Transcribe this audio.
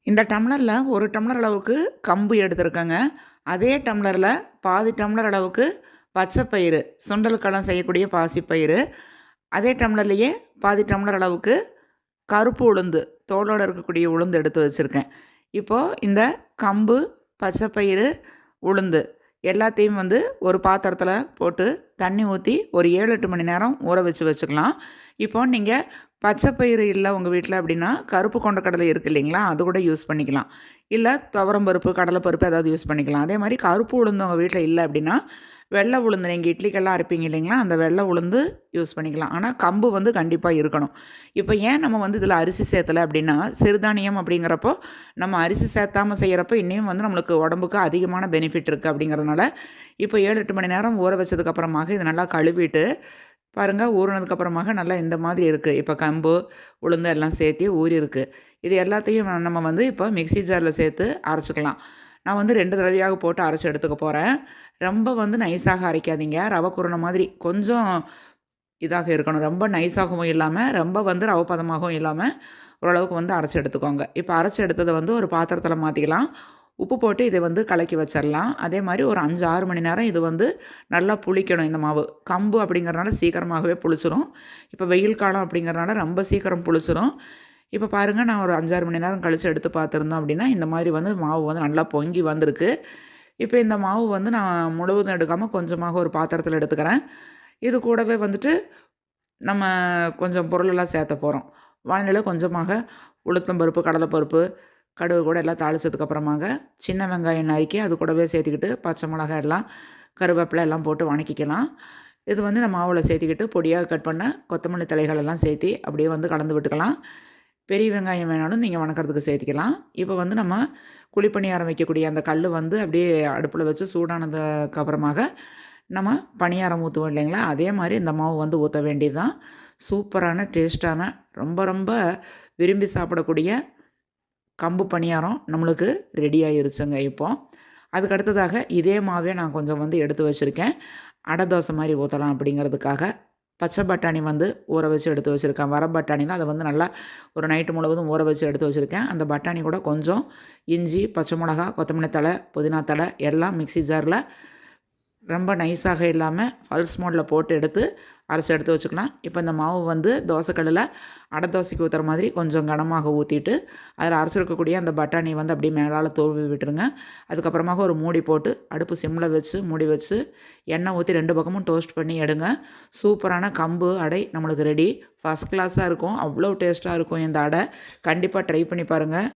இந்த டம்ளரில் ஒரு டம்ளர் அளவுக்கு கம்பு எடுத்திருக்கேங்க. அதே டம்ளரில் பாதி டம்ளர் அளவுக்கு பச்சைப்பயிறு, சுண்டலுக்கெல்லாம் செய்யக்கூடிய பாசிப்பயிறு. அதே டம்ளர்லேயே பாதி டம்ளர் அளவுக்கு கருப்பு உளுந்து, தோலோடு இருக்கக்கூடிய உளுந்து எடுத்து வச்சுருக்கேன். இப்போது இந்த கம்பு, பச்சைப்பயிறு, உளுந்து எல்லாத்தையும் ஒரு பாத்திரத்தில் போட்டு தண்ணி ஊற்றி ஒரு 7-8 மணி நேரம் ஊற வச்சுக்கலாம். இப்போ நீங்கள் பச்சைப்பயிறு இல்லை உங்கள் வீட்டில் அப்படின்னா கருப்பு கொண்டக்கடலை இருக்குது இல்லைங்களா, அது கூட யூஸ் பண்ணிக்கலாம். இல்லை துவரம்பருப்பு, கடலைப்பருப்பு ஏதாவது யூஸ் பண்ணிக்கலாம். அதே மாதிரி கருப்பு உளுந்து உங்கள் வீட்டில் இல்லை அப்படின்னா வெள்ளை உளுந்து, நீங்கள் இட்லிக்கெல்லாம் அரைப்பீங்க இல்லைங்களா, அந்த வெள்ளை உளுந்து யூஸ் பண்ணிக்கலாம். ஆனால் கம்பு கண்டிப்பாக இருக்கணும். இப்போ ஏன் நம்ம இதில் அரிசி சேர்த்தலை அப்படின்னா, சிறுதானியம் அப்படிங்கிறப்போ நம்ம அரிசி சேர்த்தாமல் செய்கிறப்போ இன்னும் நம்மளுக்கு உடம்புக்கு அதிகமான பெனிஃபிட் இருக்குது. அப்படிங்கிறதுனால இப்போ 7-8 மணி நேரம் ஊற வச்சதுக்கப்புறமாக இது நல்லா கழுவிட்டு பாருங்கள், ஊறினதுக்கப்புறமாக நல்லா இந்த மாதிரி இருக்குது. இப்போ கம்பு, உளுந்து எல்லாம் சேர்த்து ஊறி இருக்குது. இது எல்லாத்தையும் நம்ம இப்போ மிக்ஸி ஜாரில் சேர்த்து அரைச்சிக்கலாம். நான் 2 தடவையாக போட்டு அரைச்சி எடுத்துக்க போகிறேன். ரொம்ப நைஸாக அரைக்காதீங்க. ரவை குருணை மாதிரி கொஞ்சம் இதாக இருக்கணும். ரொம்ப நைஸாகவும் இல்லாமல், ரொம்ப ரவை பதமாகவும் இல்லாமல் ஓரளவுக்கு அரைச்சி எடுத்துக்கோங்க. இப்போ அரைச்சி எடுத்ததை ஒரு பாத்திரத்தில் மாற்றிக்கலாம். உப்பு போட்டு இதை கலக்கி வச்சிடலாம். அதே மாதிரி ஒரு 5-6 மணி நேரம் இது நல்லா புளிக்கணும் இந்த மாவு. கம்பு அப்படிங்கிறனால சீக்கிரமாகவே புளிச்சிரும். இப்போ வெயில் காலம் அப்படிங்கிறனால ரொம்ப சீக்கிரம் புளிச்சிரும். இப்போ பாருங்கள், நான் ஒரு 5-6 மணி நேரம் கழித்து எடுத்து பார்த்துருந்தோம் அப்படின்னா இந்த மாதிரி மாவு நல்லா பொங்கி வந்திருக்கு. இப்போ இந்த மாவு நான் முழுவதும் எடுக்காமல் கொஞ்சமாக ஒரு பாத்திரத்தில் எடுத்துக்கிறேன். இது கூடவே நம்ம கொஞ்சம் பொருளெல்லாம் சேர்த்த போகிறோம். வானிலையில் கொஞ்சமாக உளுத்தம்பருப்பு, கடலைப்பருப்பு, கடுகு கூட எல்லாம் தாளித்ததுக்கப்புறமாக சின்ன வெங்காயம் நறுக்கி அது கூடவே சேர்த்துக்கிட்டு பச்சை மிளகாய் எல்லாம் கருவேப்பிலை எல்லாம் போட்டு வணக்கிக்கலாம். இது இந்த மாவில் சேர்த்துக்கிட்டு பொடியாக கட் பண்ண கொத்தமல்லி தலைகள் எல்லாம் சேர்த்து அப்படியே கலந்து விட்டுக்கலாம். பெரிய வெங்காயம் வேணாலும் நீங்கள் வணக்கிறதுக்கு சேர்த்துக்கலாம். இப்போ நம்ம குழிப்பணியாரம் வைக்கக்கூடிய அந்த கல் அப்படியே அடுப்பில் வச்சு சூடானதுக்கப்புறமாக நம்ம பணியாரம் ஊற்றுவோம் இல்லைங்களா, அதே மாதிரி இந்த மாவு ஊற்ற வேண்டியது தான். சூப்பரான டேஸ்ட்டான ரொம்ப ரொம்ப விரும்பி சாப்பிடக்கூடிய கம்பு பணியாரம் நம்மளுக்கு ரெடி ஆகிருச்சுங்க. இப்போது அதுக்கு அடுத்ததாக இதே மாவே நான் கொஞ்சம் எடுத்து வச்சுருக்கேன். அடை தோசை மாதிரி ஊற்றலாம் அப்படிங்கிறதுக்காக பச்சை பட்டாணி ஊற வச்சு எடுத்து வச்சுருக்கேன். வர பட்டாணி தான். அதை நல்லா ஒரு நைட்டு முழுவதும் ஊற வச்சு எடுத்து வச்சுருக்கேன். அந்த பட்டாணி கூட கொஞ்சம் இஞ்சி, பச்சை மிளகா, கொத்தமல்லி தழை, புதினா தழை எல்லாம் மிக்ஸி ஜாரில் ரொம்ப நைஸாக இல்லாமல் பல்ஸ் மோடில் போட்டு எடுத்து அரைச்சி எடுத்து வச்சுக்கலாம். இப்போ இந்த மாவு தோசைக்கல்லில் அடை தோசைக்கு ஊற்றுற மாதிரி கொஞ்சம் கனமாக ஊற்றிட்டு அதில் அரைச்சிருக்கக்கூடிய அந்த பட்டாணி அப்படியே மேலால் தூவி விட்டுருங்க. அதுக்கப்புறமாக ஒரு மூடி போட்டு அடுப்பு சிம்மில் வச்சு மூடி வச்சு எண்ணெய் ஊற்றி 2 பக்கமும் டோஸ்ட் பண்ணி எடுங்க. சூப்பரான கம்பு அடை நம்மளுக்கு ரெடி. ஃபஸ்ட் கிளாஸாக இருக்கும். அவ்வளோ டேஸ்ட்டாக இருக்கும் இந்த அடை. கண்டிப்பாக ட்ரை பண்ணி பாருங்கள்.